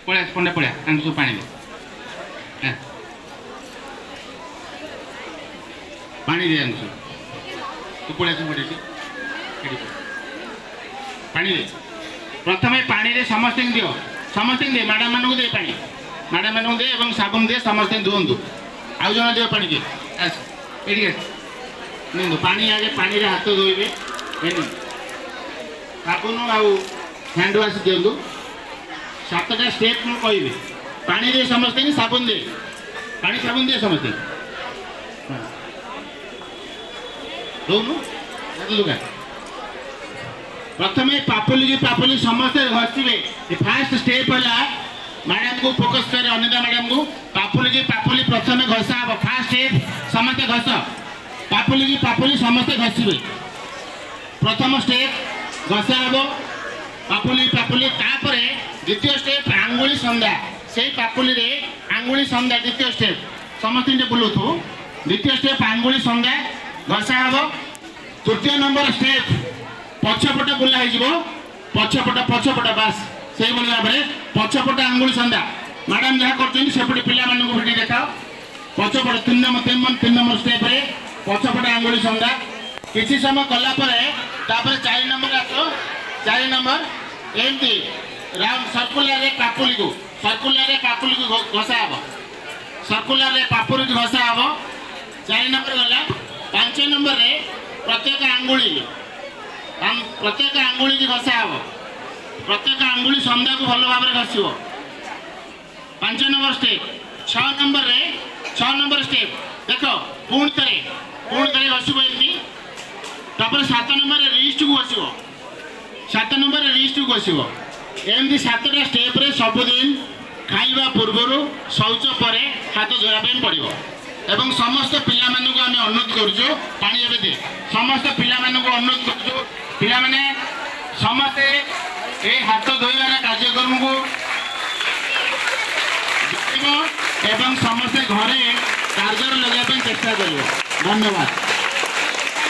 पड़ा पंडा पड़ा सब पानी दे पानी दे सब तू पड़ा पड़े पानी दे प्रथम पानी रे समस्त दियो समस्त दे मैडम मानू दे पानी मैडम मानू दे और साबुन दे समस्त धुंतु आउ जन दियो पानी दे ये पानी आगे पानी रे हाथ धोइबे साबुन आउ हैंड वाश दिंतु 7टा स्टेप मु कहबे पानी दे समस्त साबुन दे पानी साबुन दे समस्त दोनों प्रथम पापुली समस्त घसवे फास्ट स्टेप है मैडम को फोकस करे अनिता मैडम को पापुली प्रथम घसा हम फास्ट स्टेप समस्त घस पापुली समस्त घसवे प्रथम स्टेप घसा हम पापुली द्वितीय स्टेप आंगुली संधा से पापुली रे आंगुली संधा द्वितीय स्टेप समस्त बुलूथु द्वितीय स्टेप आंगुली संधा घसा हम तृतीय नंबर स्टेप पछपट बुला पछपट बास से भाव में पछपट आंगुली संधा मैडम जहाँ करपटे पिला भिडी देखाओ पछपट 3 नंबर स्टेप रे पछपट आंगुली संधा किसी समय कलापर 4 नंबर आस 4 नंबर एमती राउंड सर्कुलर पापुली को घसा हम सर्कुलर पापुली को घसा हम 4 नंबर गला 5 नंबर रे प्रत्येक आंगुली की घसा हम प्रत्येक आंगुली संध्या को भल भाव में घसब 5 नंबर स्टेप 6 नंबर स्टेप देख पुणी थे घसब एमती 7 नंबर रिस्ट को घसब 7 नंबर रिस्ट को घसब एमती 7टा स्टेप रे सबुदिन खाइबा पूर्वर शौच पर हाथ धोवाई पड़ो एवं समस्त पिला मानू आम अनुरोध करुचु पानी एवं दे समस्त पिला मानू अनुरोध करुचु पिला माने समस्ते ए हाथ धोइबार कार्यक्रम को एवं समस्ते घरे कार्य लगे चेष्टा कर धन्यवाद।